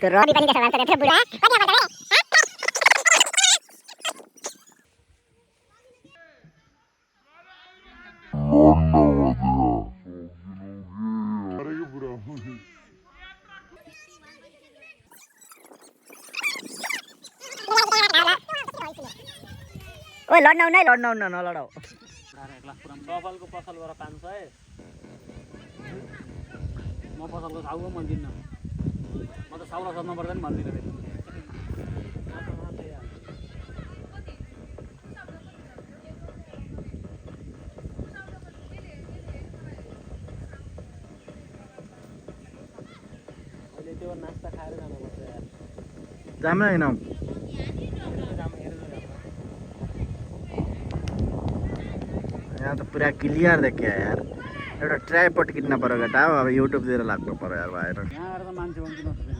तो रवि पनि त्यसो भन्छ बुढा कति भन्छ ओए लड्न नलडाऊ सफलको पसलबाट 500 म पसलको साउको मन दिन्न म त साउला सोध्नु पर्दा नि भन्दिनँ फेरि अहिले त्यो नास्ता खाएर जानुपर्छ यार जाम न हैन यहाँ तो पूरा क्लियर देखियो यार एउटा ट्राइपड किन्न पर्यो केटा अब युट्युबतिर लाग्नु पर्यो यार भाइहरु यहाँ आएर त मान्छे भन्दिनु सक्दैन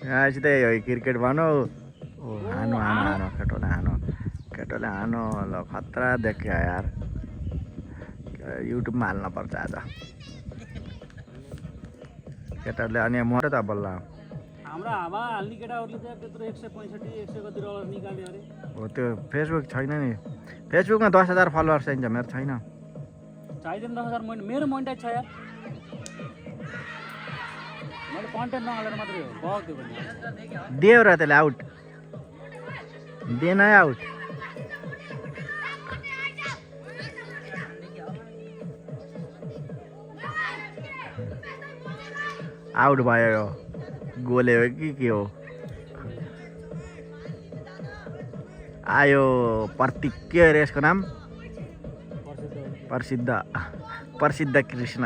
यहाँ चाहिँ हो क्रिकेट भनौ ओ हानो केटोले हानो ल खतरा देखियो यार युट्युबमा हाल्न पर्छ आज केटाले अनि मरे त बल्ल हाम्रो हावा हाल्ने केटाहरूले चाहिँ त्यत्रो 165 100 कति डलर निकाल्यो अरे हो त्यो फेसबुक छैन नि फेसबुकमा 10,000 फलोअर्स चाहिन्छ मेरो छैन चाहिँदैन 10,000 मेरो मोनिटाइज छ यार मैले कन्टेन्ट नहालेर मात्रै हो भयो त्यो पनि देऊ र त्यसले आउट देन आउट आउट भयो यो गोले हो कि के हो आयो प्रतीक के अरे यसको नाम प्रसिद्ध कृष्ण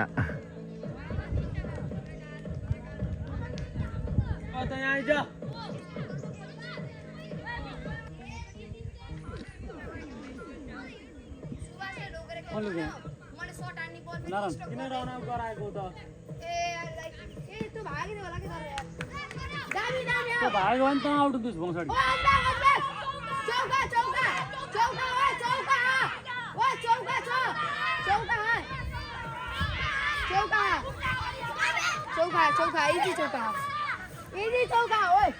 किन रनाउ गराएको त त्यो भाग्यो भने त आउट दिस भौँसाडी चौका इजी चौका ओए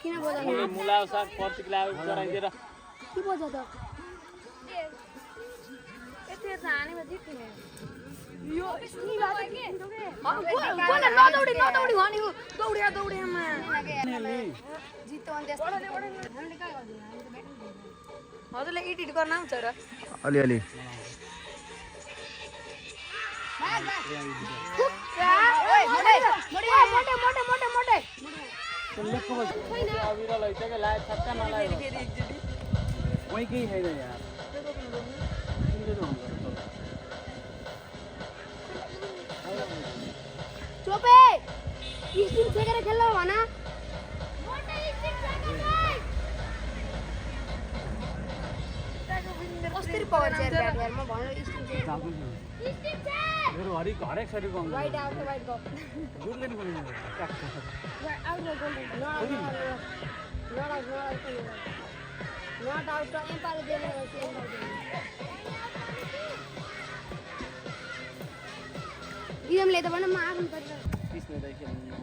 किन बोलाउनु मुला साग पर्सिक लाउ गराइदिएर के बोल्छ त यति हानेमा जित्ने यो स्निबाट के कोन नदौडी भनेको दौडियामा जित्तो अनि त्यसले हजुरले एडिट गर्न आउँछ र अलि मोटे अविरलाई चाहिँ लायक छक्का नलायो वही केही छैन यार चोपे स्टिम छेकेर खेल्न भन कसरी पवर चाहिँ ब्याट यारमा भन्यो स्टिम मेरो हरेक सरी गाउँ वाइड आउट गो गोल्डन बोल्नु out golden not out umpire देने इदमले त भन म आफ्नो गरेर त्यसले दाइ खेल्नु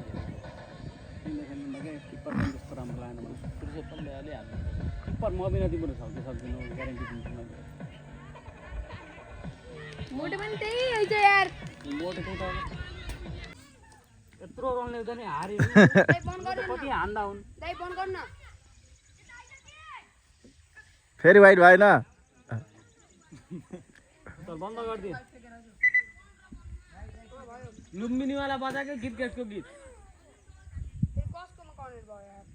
किपर जस्तो राम्रो लागेन भने सुरुसम्म पल्ले हाल्नु किपर म बिना तिम्रो सक्दिनँ ग्यारेन्टी दिन्छु मैले मोटे पनि त्यही हैछ यार मोटे त यत्रो रन ल्याउँदा नि हार्यो दाइ बन्द गर्न कति हान्दा हुन् दाइ बन्द गर्न फेरि वाइड भएन तर बन्द गरिदिए लुम्बिनीवाला बजाएको क्रिकेटको गीत कसकोमा कनेक्ट भयो यार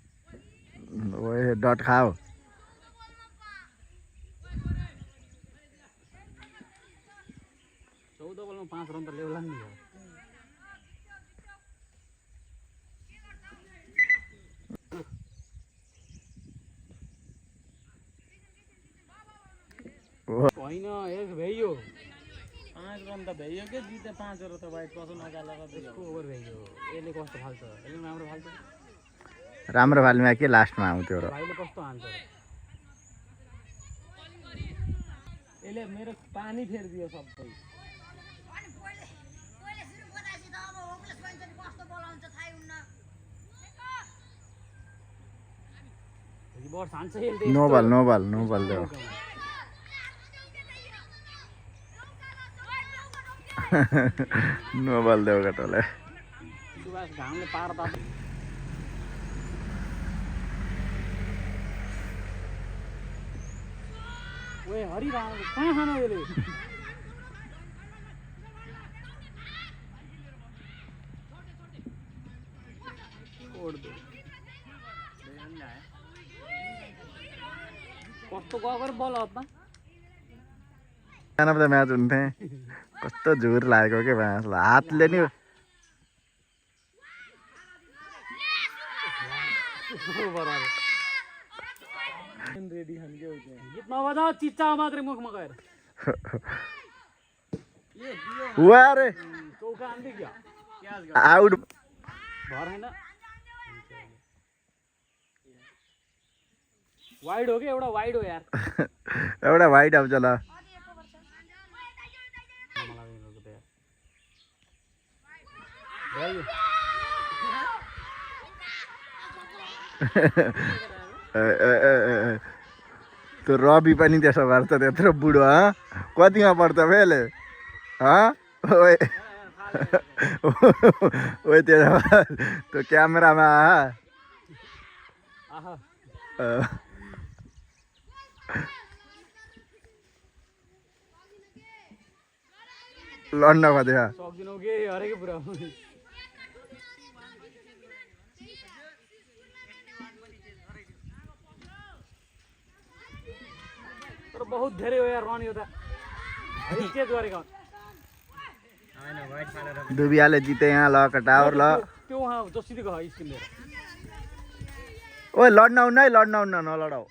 ओए डट खाओ 14 बलमा 5 रन त ल्याउला नि होइन एक भइयो 5 रन त भइयो के जिते 5 र त वाइड कसो नगालेर त्यसको ओभर भइयो यसले कस्तो फाल्छ यसले राम्रो फाल्छ राम्रो भालमा के लास्टमा आउँथ्यो र भाइले कस्तो हान्छ यसले मेरो पानी फेरिदियो सबै बस हान्छ यसले नो बल देऊ नो बल देऊ गटोले सुभाष घामले पार्दा ओए हरिराम कहाँ खानु यसले कस्तो गगर बल हतमा मैन अफ द म्याच हुन्थे कस्तो झुर लागेको के भाँसलाई हातले नि रेडी खान के होते हैं गीत नबजाओ चिच्चा मात्रै मुखमा गएर हुआ रे चौका आन्दै क्या आउट भर हैन वाइड हो के एउटा वाइड हो यार एउटा वाइड आउँछ ल त्यो रवि पनि त्यसो गर्छ त्यत्रो बुढो कतिमा पर्छ फेले ओए ओए त्यो क्यामेरामा लड्न खोज्यो सक्दिनौ के हरेकै पुरा तर बहुत धेरै हो यार रन यो त स्टेज गरेको डुबियाले जिते यहाँ ल कटावर ल त्यो वहाँ जसिदिको स्किन लिएर ओए लड्न आउन है लड्न आउन नलडाऊ